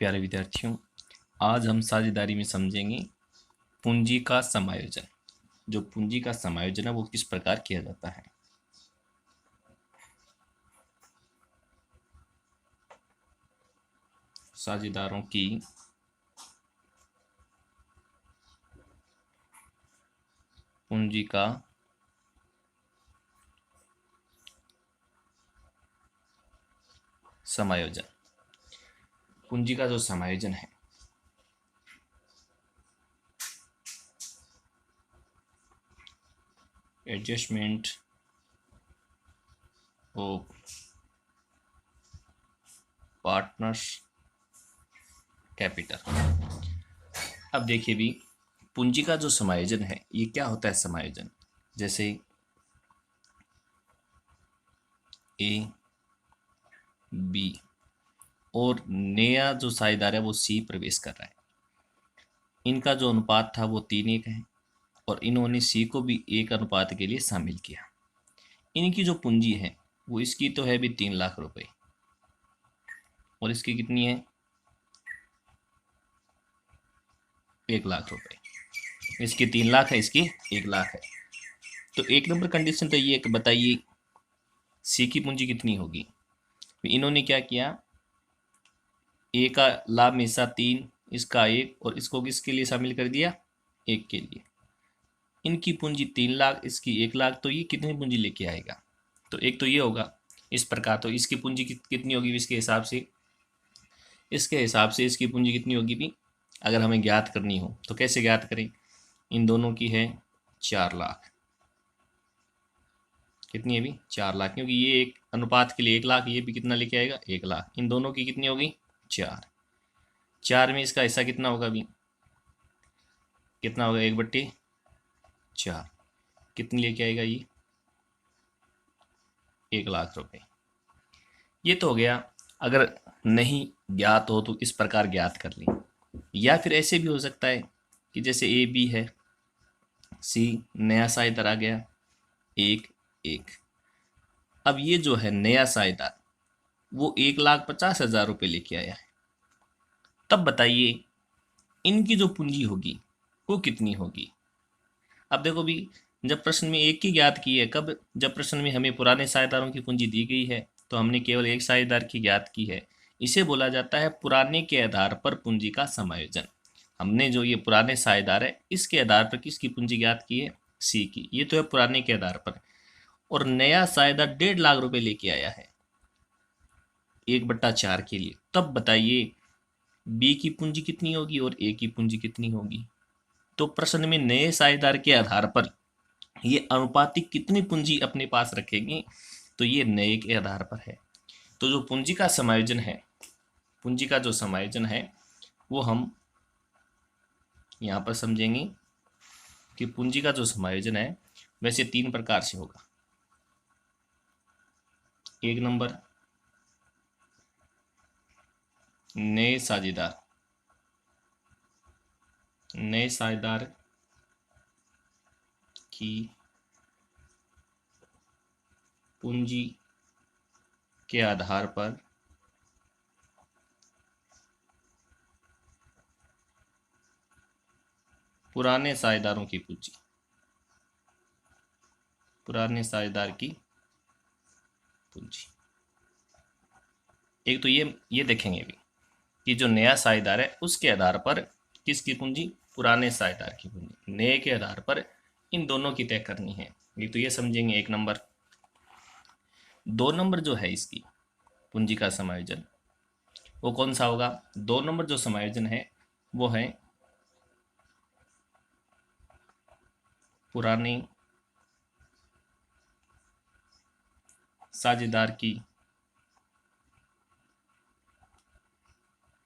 प्यारे विद्यार्थियों, आज हम साझेदारी में समझेंगे पूंजी का समायोजन। जो पूंजी का समायोजन है वो किस प्रकार किया जाता है। साझेदारों की पूंजी का समायोजन। पूंजी का जो समायोजन है एडजस्टमेंट ऑफ पार्टनर्स कैपिटल। अब देखिए भी पूंजी का जो समायोजन है ये क्या होता है। समायोजन जैसे ए बी और नया जो साझेदार है वो सी प्रवेश कर रहा है। इनका जो अनुपात था वो 3:1 है और इन्होंने सी को भी 1 अनुपात के लिए शामिल किया। इनकी जो पूंजी है वो इसकी तो है भी 3 लाख रुपए और इसकी कितनी है 1 लाख रुपए। इसकी 3 लाख है, इसकी 1 लाख है। तो 1 नंबर कंडीशन तो ये बताइए सी की पूंजी कितनी होगी। इन्होंने क्या किया, ए का लाभ में हिस्सा 3, इसका 1 और इसको किसके लिए शामिल कर दिया 1 के लिए। इनकी पूंजी 3 लाख, इसकी 1 लाख, तो ये कितनी पूंजी लेके आएगा। तो एक तो ये होगा इस प्रकार। तो इसकी पूंजी कितनी होगी इसके हिसाब से, इसकी पूंजी कितनी होगी भी अगर हमें ज्ञात करनी हो तो कैसे ज्ञात करें। इन दोनों की है 4 लाख। कितनी है भी 4 लाख, क्योंकि ये एक अनुपात के लिए 1 लाख, ये भी कितना लेके आएगा 1 लाख। इन दोनों की कितनी होगी 4 में इसका हिस्सा कितना होगा भी, कितना होगा 1/4। कितनी लेके आएगा ये 1 लाख रुपए। ये तो हो गया। अगर नहीं ज्ञात हो तो इस प्रकार ज्ञात कर लें, या फिर ऐसे भी हो सकता है कि जैसे ए बी है, सी नया साझेदार आ गया 1:1। अब ये जो है नया साझेदार वो 1,50,000 रुपये लेके आया है। तब बताइए इनकी जो पूंजी होगी वो कितनी होगी। अब देखो भी जब प्रश्न में एक की ज्ञात की है, कब, जब प्रश्न में हमें पुराने साझेदारों की पूंजी दी गई है तो हमने केवल एक साझेदार की ज्ञात की है। इसे बोला जाता है पुराने के आधार पर पूंजी का समायोजन। हमने जो ये पुराने साझेदार है इसके आधार पर किसकी पूंजी ज्ञात की है सी की। ये तो है पुराने के आधार पर। और नया साझेदार 1.5 लाख रुपए लेके आया है 1/4 के लिए। तब बताइए बी की पूंजी कितनी होगी और ए की पूंजी कितनी होगी। तो प्रश्न में नए साझेदार के आधार पर ये अनुपातिक कितनी पूंजी अपने पास रखेंगे, तो ये नए के आधार पर है। तो जो पूंजी का समायोजन है, पूंजी का जो समायोजन है वो हम यहाँ पर समझेंगे कि पूंजी का जो समायोजन है वैसे 3 प्रकार से होगा। 1 नंबर नए साझेदार की पूंजी के आधार पर पुराने साझेदारों की पूंजी, पुराने साझेदार की पूंजी। एक तो ये देखेंगे भी कि जो नया साझेदार है उसके आधार पर किसकी पूंजी, पुराने साझेदार की पूंजी। नए के आधार पर इन दोनों की तय करनी है। ये तो ये समझेंगे 1 नंबर। 2 नंबर जो है इसकी पूंजी का समायोजन वो कौन सा होगा। 2 नंबर जो समायोजन है वो है पुराने साझेदार की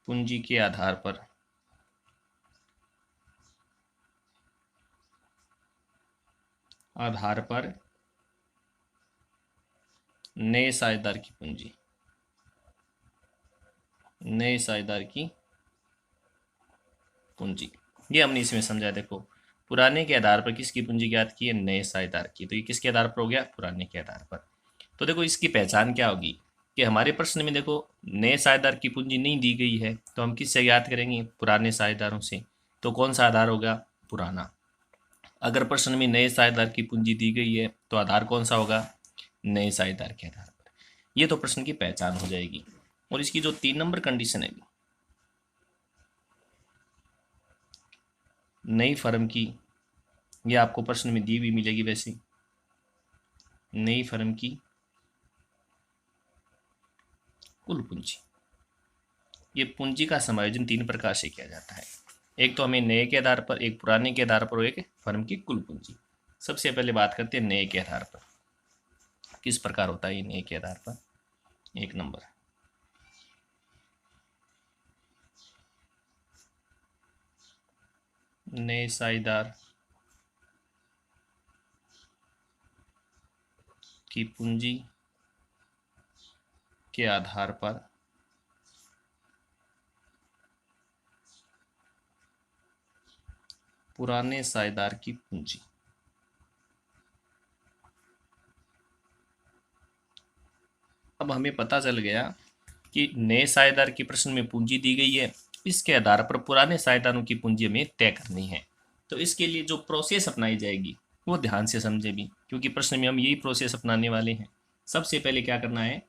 पूंजी के आधार पर नए साझेदार की पूंजी, नए साझेदार की पूंजी। ये हमने इसमें समझा। देखो पुराने के आधार पर किसकी पूंजी ज्ञात की है, नए साझेदार की। तो ये किसके आधार पर हो गया, पुराने के आधार पर। तो देखो इसकी पहचान क्या होगी, कि हमारे प्रश्न में देखो नए साझेदार की पूंजी नहीं दी गई है, तो हम किससे ज्ञात करेंगे? पुराने साझेदारों से। तो कौन सा आधार होगा? पुराना। अगर प्रश्न में नए साझेदार की पूंजी दी गई है तो आधार कौन सा होगा? नए साझेदार के आधार पर। ये तो प्रश्न की पहचान हो जाएगी। और इसकी जो 3 नंबर कंडीशन है, नई फर्म की, ये आपको प्रश्न में दी हुई मिलेगी वैसे, नई फर्म की कुल पूंजी। ये पूंजी का समायोजन 3 प्रकार से किया जाता है। एक तो हमें नए के आधार पर, एक पुराने के आधार पर, और एक फर्म की कुल पूंजी। सबसे पहले बात करते हैं नए के आधार पर। किस प्रकार होता है ये नए के आधार पर? 1 नंबर, नए साझेदार की पूंजी के आधार पर पुराने साझेदार की पूंजी। अब हमें पता चल गया कि नए साझेदार की प्रश्न में पूंजी दी गई है, इसके आधार पर पुराने साझेदारों की पूंजी हमें तय करनी है। तो इसके लिए जो प्रोसेस अपनाई जाएगी वो ध्यान से समझे भी, क्योंकि प्रश्न में हम यही प्रोसेस अपनाने वाले हैं। सबसे पहले क्या करना है?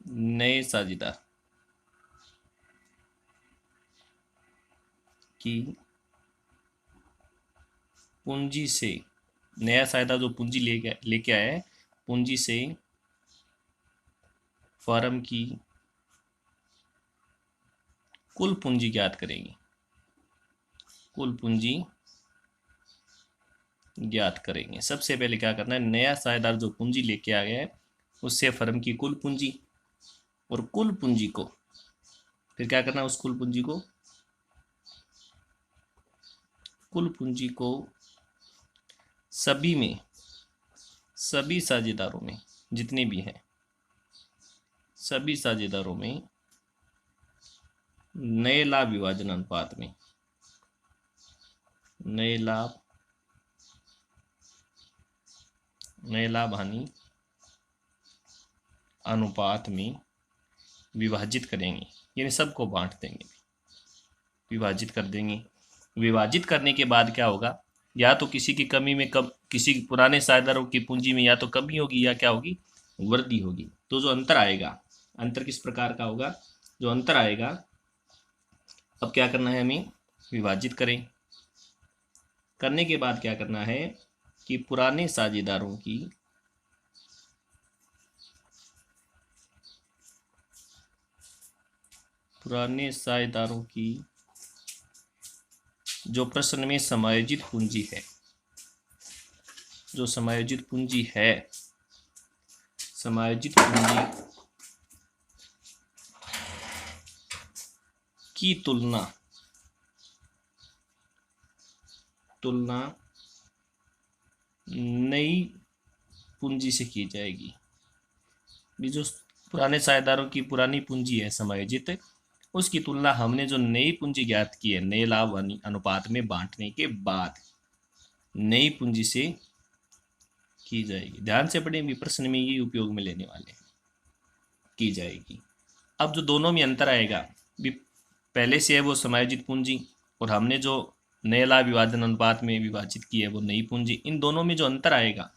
नए साझेदार की पूंजी से, नया साझेदार जो पूंजी लेके आया है, पूंजी से फर्म की कुल पूंजी ज्ञात करेंगे। कुल पूंजी ज्ञात करेंगे। सबसे पहले क्या करना है? नया साझेदार जो पूंजी लेके आ गया है उससे फर्म की कुल पूंजी, और कुल पूंजी को फिर क्या करना है? उस कुल पूंजी को, कुल पूंजी को सभी में, सभी साझेदारों में, जितने भी हैं सभी साझेदारों में नए लाभ विभाजन अनुपात में, नए लाभ हानि अनुपात में विभाजित करेंगे, यानी सबको बांट देंगे, विभाजित कर देंगे। विभाजित करने के बाद क्या होगा? या तो किसी की कमी में, कब किसी पुराने साझेदारों की पूंजी में या तो कमी होगी या क्या होगी? वृद्धि होगी। तो जो अंतर आएगा, अंतर किस प्रकार का होगा? जो अंतर आएगा, अब क्या करना है हमें? विभाजित करें। करने के बाद क्या करना है कि पुराने साझेदारों की जो प्रश्न में समायोजित पूंजी है, जो समायोजित पूंजी है, समायोजित पूंजी की तुलना नई पूंजी से की जाएगी। जो पुराने साझेदारों की पुरानी पूंजी है समायोजित, उसकी तुलना हमने जो नई पूंजी ज्ञात की है नए लाभ अनुपात में बांटने के बाद नई पूंजी से की जाएगी। ध्यान से पढ़ें, भी प्रश्न में ये उपयोग में लेने वाले हैं, की जाएगी। अब जो दोनों में अंतर आएगा, भी पहले से है वो समायोजित पूंजी, और हमने जो नए लाभ विभाजन अनुपात में विभाजित की है वो नई पूंजी। इन दोनों में जो अंतर आएगा,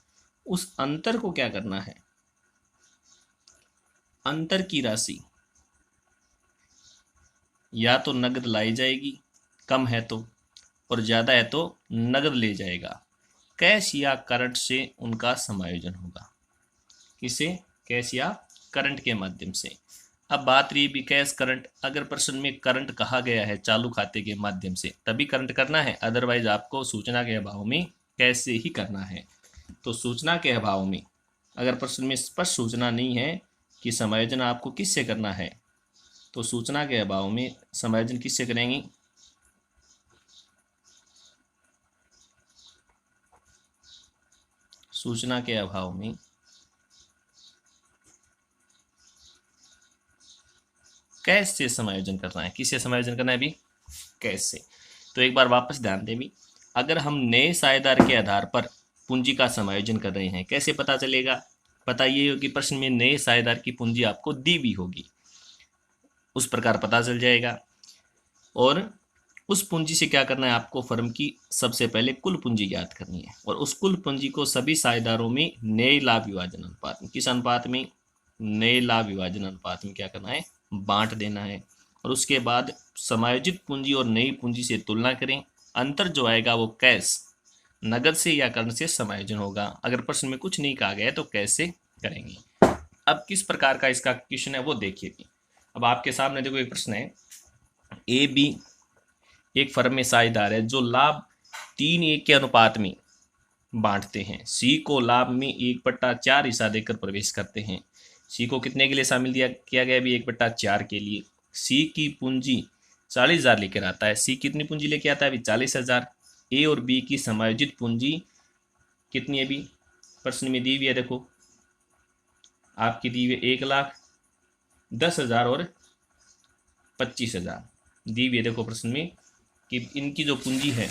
उस अंतर को क्या करना है? अंतर की राशि या तो नगद लाई जाएगी, कम है तो, और ज़्यादा है तो नगद ले जाएगा। कैश या करंट से उनका समायोजन होगा। किसे? कैश या करंट के माध्यम से। अब बात रही भी कैश करंट, अगर प्रश्न में करंट कहा गया है चालू खाते के माध्यम से तभी करंट करना है, अदरवाइज आपको सूचना के अभाव में कैश से ही करना है। तो सूचना के अभाव में, अगर प्रश्न में स्पष्ट सूचना नहीं है कि समायोजन आपको किससे करना है, तो सूचना के अभाव में समायोजन किससे करेंगे? सूचना के अभाव में कैश से समायोजन करना है। किससे समायोजन करना है भी? कैश से। तो एक बार वापस ध्यान दें भी, अगर हम नए साझेदार के आधार पर पूंजी का समायोजन कर रहे हैं। कैसे पता चलेगा? पता ये हो कि प्रश्न में नए साझेदार की पूंजी आपको दी भी होगी, उस प्रकार पता चल जाएगा। और उस पूंजी से क्या करना है आपको? फर्म की सबसे पहले कुल पूंजी ज्ञात करनी है, और उस कुल पूंजी को सभी साझेदारों में नए लाभ विभाजन अनुपात में, किस अनुपात में? नए लाभ विभाजन अनुपात में क्या करना है? बांट देना है। और उसके बाद समायोजित पूंजी और नई पूंजी से तुलना करें, अंतर जो आएगा वो कैश, नगद से या कर्ण से समायोजन होगा। अगर प्रश्न में कुछ नहीं कहा गया है तो कैसे करेंगे। अब किस प्रकार का इसका क्वेश्चन है वो देखिए। अब आपके सामने देखो एक प्रश्न है, ए बी एक फर्म में साझेदार है जो लाभ 3:1 के अनुपात में बांटते हैं। सी को लाभ में 1/4 हिस्सा देकर प्रवेश करते हैं। सी को कितने के लिए शामिल किया गया? अभी 1/4 के लिए। सी की पूंजी 40,000 लेकर आता है। सी कितनी पूंजी लेके आता है? अभी 40,000। ए और बी की समायोजित पूंजी कितनी है? अभी प्रश्न में दी हुई है, देखो आपकी दी हुई 1,10,000 और 25,000 दी हुई है। देखो प्रश्न में कि इनकी जो पूंजी है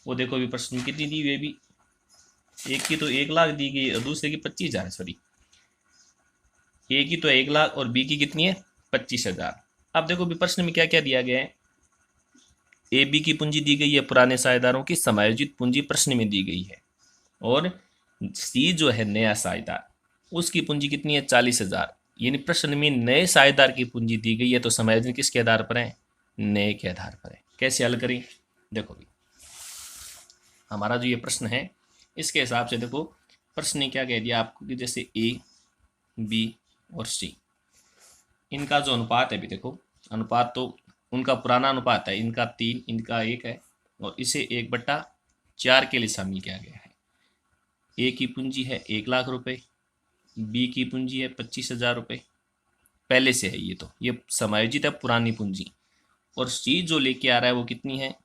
वो देखो अभी प्रश्न में कितनी दी हुई है? अभी एक की तो 1,00,000 दी गई और दूसरे की 25,000, सॉरी ए की तो 1,00,000 और बी की कितनी है? 25,000। अब देखो अभी प्रश्न में क्या क्या दिया गया है। ए बी की पूंजी दी गई है, पुराने साझेदारों की समायोजित पूंजी प्रश्न में दी गई है। और सी जो है नया साझेदार, उसकी पूंजी कितनी है? 40,000। यानी प्रश्न में नए साझेदार की पूंजी दी गई है, तो समायोजन किसके आधार पर है? नए के आधार पर है। कैसे हल करें? देखो भी हमारा जो ये प्रश्न है इसके हिसाब से देखो प्रश्न ने क्या कह दिया आपको कि जैसे ए बी और सी, इनका जो अनुपात है, भी देखो अनुपात तो उनका पुराना अनुपात है, इनका 3 इनका 1 है, और इसे 1/4 के लिए शामिल किया गया है। ए की पूंजी है 1,00,000 रुपये, बी की पूंजी है 25,000 रुपये, पहले से है ये, तो ये समायोजित है पुरानी पूंजी। और सी जो लेके आ रहा है वो कितनी है?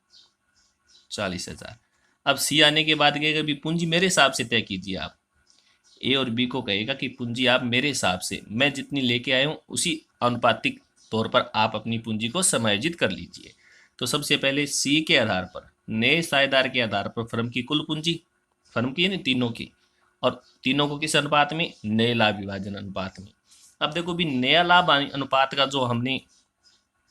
40,000। अब सी आने के बाद कहेगा भी पूंजी मेरे हिसाब से तय कीजिए। आप ए और बी को कहेगा कि पूंजी आप मेरे हिसाब से, मैं जितनी लेके आया हूँ उसी अनुपातिक तौर पर आप अपनी पूंजी को समायोजित कर लीजिए। तो सबसे पहले सी के आधार पर, नए साझेदार के आधार पर फर्म की कुल पूंजी, फर्म की है ना तीनों की, और तीनों को किस अनुपात में? नए लाभ विभाजन अनुपात में। अब देखो भी नया लाभ अनुपात का जो हमने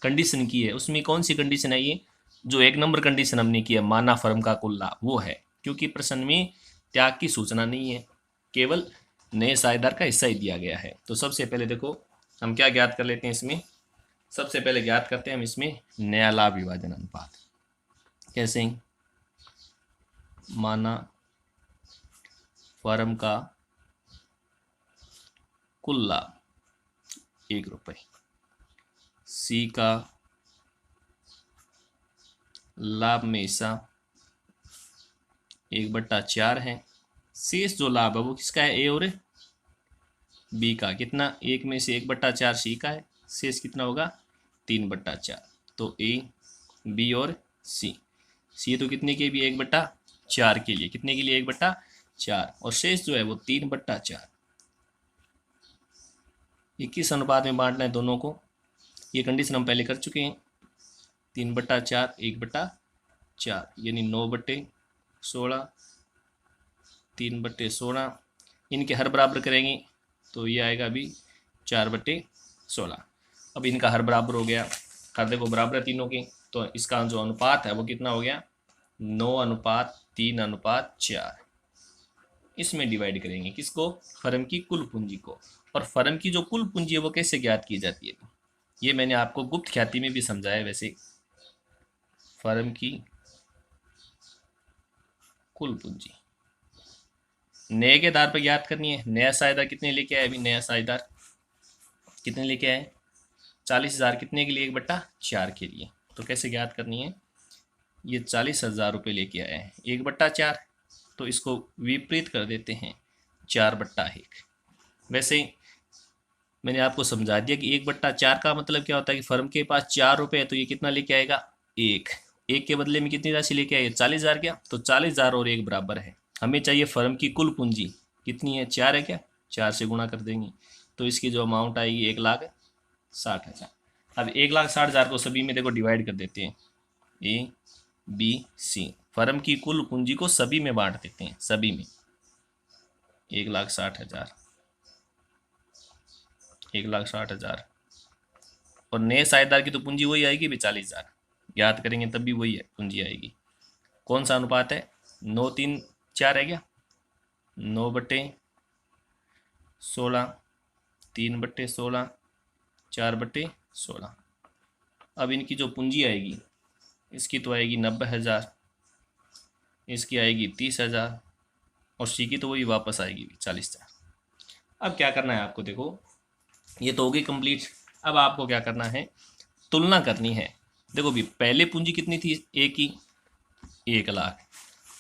कंडीशन की है उसमें कौन सी कंडीशन है? ये जो 1 नंबर कंडीशन हमने की है, माना फर्म का कुल लाभ, वो है, क्योंकि प्रश्न में त्याग की सूचना नहीं है, केवल नए साझेदार का हिस्सा ही दिया गया है। तो सबसे पहले देखो हम क्या ज्ञात कर लेते हैं इसमें। सबसे पहले ज्ञात करते हैं हम इसमें नया लाभ विभाजन अनुपात। कैसे? माना फर्म का कुल लाभ 1 रुपये, सी का लाभ में हिस्सा 1/4 है। शेष जो लाभ है वो किसका है? ए और बी का। कितना? 1 में से 1/4 सी का है, शेष कितना होगा? 3/4। तो ए बी और सी, सी तो कितने के भी? 1/4 के लिए। कितने के लिए? 1/4। और शेष जो है वो 3/4। ये किस अनुपात में बांटना है दोनों को? ये कंडीशन हम पहले कर चुके हैं। 3/4 1/4, यानी 9/16, 3/16। इनके हर बराबर करेंगे तो ये आएगा अभी 4/16। अब इनका हर बराबर हो गया, कर देखो बराबर है तीनों के, तो इसका जो अनुपात है वो कितना हो गया? 9:3:4। इसमें डिवाइड करेंगे किसको? फर्म की कुल पूंजी को। और फर्म की जो कुल पूंजी है वो कैसे ज्ञात की जाती है? ये मैंने आपको गुप्त ख्याति में भी समझाया। वैसे फर्म की कुल पूंजी नए के आधार पर ज्ञात करनी है। नया साझेदार कितने लेके आए? अभी नया साझेदार कितने लेके आए? 40,000। कितने के लिए? 1/4 के लिए। तो कैसे ज्ञात करनी है? ये 40,000 रुपये लेके आए हैं 1/4, तो इसको विपरीत कर देते हैं 4/1। वैसे ही मैंने आपको समझा दिया कि 1/4 का मतलब क्या होता है कि फर्म के पास 4 रुपये है, तो ये कितना लेके आएगा? 1। 1 के बदले में कितनी राशि लेके आएगा? 40,000। क्या? तो 40,000 और 1 बराबर है। हमें चाहिए फर्म की कुल पूंजी कितनी है? 4 है। क्या? 4 से गुणा कर देंगे तो इसकी जो अमाउंट आएगी 1,60,000। अब 1,60,000 को सभी में देखो डिवाइड कर देते हैं। A B C. फर्म की कुल पूंजी को सभी में बांट देते हैं, सभी में। 1,60,000, 1,60,000। और नए साझेदार की तो पूंजी वही आएगी भी 40,000, याद करेंगे तब भी वही है पूंजी आएगी। कौन सा अनुपात है? 9:3:4 है क्या? 9/16, 3/16, 4/16। अब इनकी जो पूंजी आएगी, इसकी तो आएगी 90,000, इसकी आएगी 30,000, और सी की तो वही वापस आएगी 40,000। अब क्या करना है आपको, देखो ये तो होगी कंप्लीट। अब आपको क्या करना है, तुलना करनी है। देखो भी पहले पूंजी कितनी थी ए की? 1,00,000।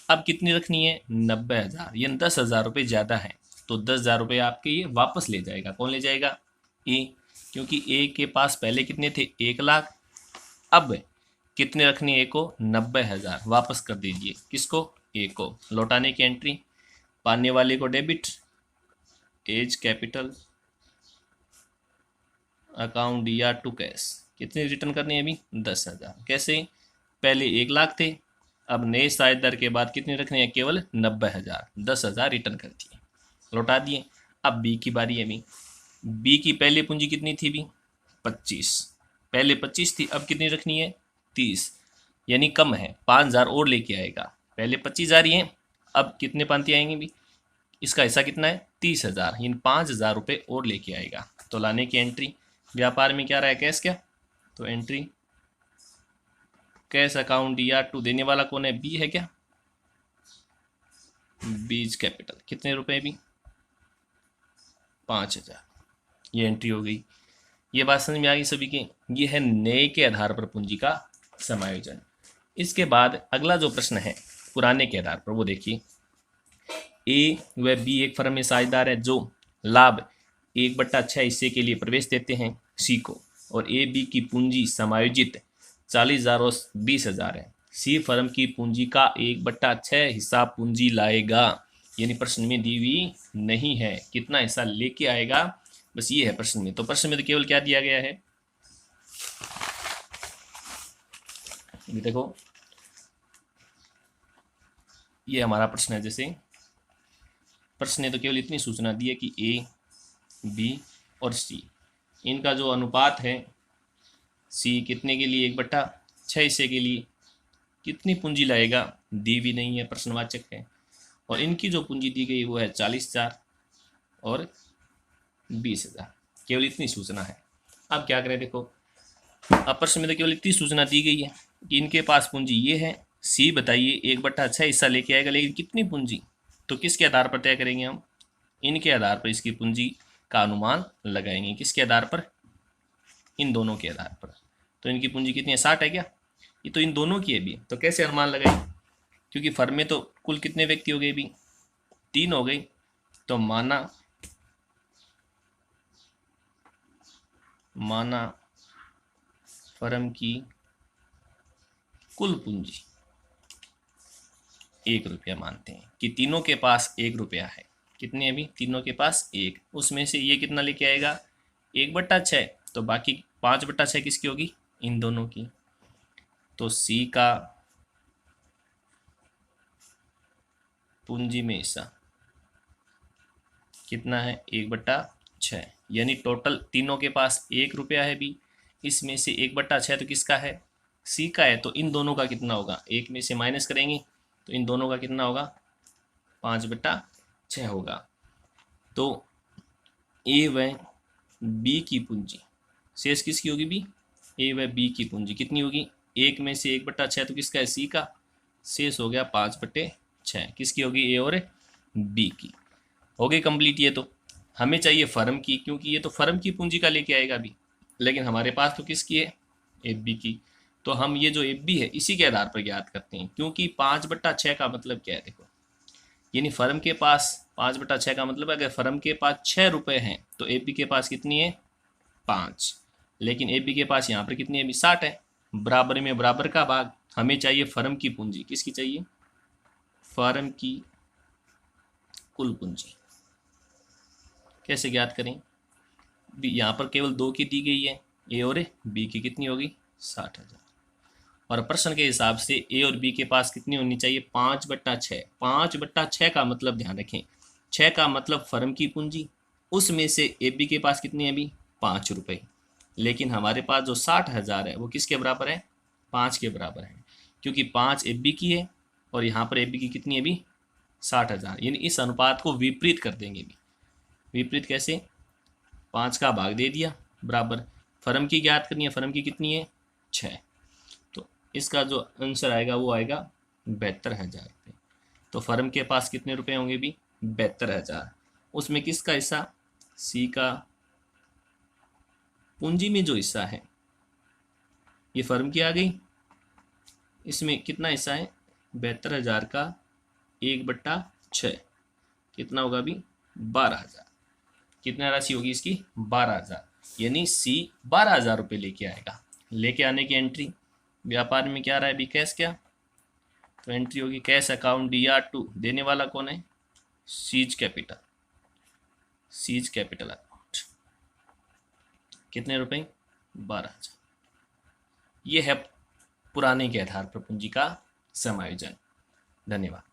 अब कितनी रखनी है? 90,000, ये 10,000 रुपये ज़्यादा है, तो 10,000 रुपये आपके ये वापस ले जाएगा। कौन ले जाएगा? ए, क्योंकि ए के पास पहले कितने थे? 1,00,000। अब कितने रखनी है ए को? 90,000। वापस कर दीजिए किसको? ए को। लौटाने की एंट्री, पाने वाले को डेबिट, एज कैपिटल, अकाउंट या टू कैश। कितने रिटर्न करनी है अभी? 10,000। कैसे? पहले 1,00,000 थे, अब नए साझेदार के बाद कितने रखने हैं? केवल 90,000। 10,000 रिटर्न कर दिए, लौटा दिए। अब बी की बारी है। अभी बी की पहले पूंजी कितनी थी? भी 25, पहले 25 थी, अब कितनी रखनी है? 30, यानी कम है, 5,000 और लेके आएगा। पहले 25,000 ही है, अब कितने पांति आएंगे भी? इसका हिस्सा कितना है? 30,000, इन 5,000 रुपये और लेके आएगा। तो लाने की एंट्री, व्यापार में क्या रहा है? कैश। क्या? तो एंट्री कैश अकाउंट या टू। देने वाला कौन है? बी है क्या? बीज कैपिटल। कितने रुपए? भी 5,000। ये एंट्री हो गई। ये बात समझ में आ गई सभी की? ये है नए के आधार पर पूंजी का समायोजन। इसके बाद अगला जो प्रश्न है पुराने के आधार पर, वो देखिए। ए व बी एक फर्म में साझेदार है जो लाभ 1/6 हिस्से के लिए प्रवेश देते हैं सी को, और ए बी की पूंजी समायोजित 40,000 और 20,000 है। सी फर्म की पूंजी का 1/6 हिस्सा पूंजी लाएगा, यानी प्रश्न में दी हुई नहीं है कितना हिस्सा लेके आएगा, बस ये है प्रश्न में। तो प्रश्न में तो केवल क्या दिया गया है, ये देखो ये हमारा प्रश्न है। जैसे प्रश्न ने तो केवल इतनी सूचना दी है कि ए बी और सी, इनका जो अनुपात है, सी कितने के लिए? 1/6 हिस्से के लिए कितनी पूंजी लाएगा, दी भी नहीं है, प्रश्नवाचक है। और इनकी जो पूंजी दी गई वो है 40,000 और 20,000, केवल इतनी सूचना है। अब क्या करें, देखो अब प्रश्न में तो केवल इतनी सूचना दी गई है कि इनके पास पूंजी ये है। सी बताइए 1/6 हिस्सा लेके आएगा, लेकिन कितनी पूंजी? तो किसके आधार पर तय करेंगे हम? इनके आधार पर इसकी पूंजी का अनुमान लगाएंगे। किसके आधार पर? इन दोनों के आधार पर। तो इनकी पूंजी कितनी है? 60 है क्या? ये तो इन दोनों की है भी, तो कैसे अनुमान लगाए? क्योंकि फर्म में तो कुल कितने व्यक्ति हो गए भी? 3 हो गई। तो माना फर्म की कुल पूंजी 1 रुपया मानते हैं कि तीनों के पास 1 रुपया है। कितने अभी? तीनों के पास 1, उसमें से ये कितना लेके आएगा? 1/6, तो बाकी 5/6 किसकी होगी? इन दोनों की। तो सी का पूंजी में हिस्सा कितना है? 1/6, यानी टोटल तीनों के पास 1 रुपया है भी, इसमें से 1/6 तो किसका है? सी का है। तो इन दोनों का कितना होगा? 1 में से माइनस करेंगे तो इन दोनों का कितना होगा? 5/6 होगा। तो ए व बी की पूंजी शेष किसकी होगी? बी। ए व बी की पूंजी कितनी होगी? 1 में से 1/6 तो किसका है? सी का। शेष हो गया 5/6, किसकी होगी? ए और बी की। हो गई कंप्लीट। ये तो हमें चाहिए फर्म की, क्योंकि ये तो फर्म की पूंजी का लेके आएगा भी, लेकिन हमारे पास तो किसकी है? एफ बी की। तो हम ये जो एफ बी है इसी के आधार पर ज्ञात करते हैं, क्योंकि 5/6 का मतलब क्या है? देखो, यानी फर्म के पास 5/6 का मतलब अगर फर्म के पास 6 रुपये हैं तो एफ बी के पास कितनी है? 5। लेकिन एफ बी के पास यहाँ पर कितनी है? अभी 60 है। बराबर में बराबर का भाग। हमें चाहिए फर्म की पूंजी। किसकी चाहिए? फर्म की कुल पूंजी। कैसे ज्ञात करें? यहाँ पर केवल 2 की दी गई है, ए और बी की कितनी होगी? 60,000। और प्रश्न के हिसाब से ए और बी के पास कितनी होनी चाहिए, 5/6। 5/6 का मतलब ध्यान रखें, 6 का मतलब फर्म की पूंजी, उसमें से ए बी के पास कितनी है अभी, 5 रुपये। लेकिन हमारे पास जो 60,000 है वो किसके बराबर है, 5 के बराबर है, क्योंकि 5 ए बी की है और यहाँ पर ए बी की कितनी है अभी, 60,000। यानी इस अनुपात को विपरीत कर देंगे भी। विपरीत कैसे, 5 का भाग दे दिया बराबर, फर्म की ज्ञात करनी है, फर्म की कितनी है, 6। तो इसका जो आंसर आएगा वो आएगा 72,000 रुपये। तो फर्म के पास कितने रुपए होंगे भी, 72,000। उसमें किसका हिस्सा, सी का, पूंजी में जो हिस्सा है ये फर्म की आ गई, इसमें कितना हिस्सा है, 72,000 का 1/6 कितना होगा अभी, 12,000। कितना राशि होगी इसकी, 12,000। यानी सी 12,000 रुपये लेके आएगा। लेके आने की एंट्री, व्यापार में क्या रहा है अभी, कैश क्या, तो एंट्री होगी कैश अकाउंट DR2, देने वाला कौन है, seize capital. Seize capital account कितने रुपए, 12,000। ये है पुराने के आधार पर पूंजी का समायोजन। धन्यवाद।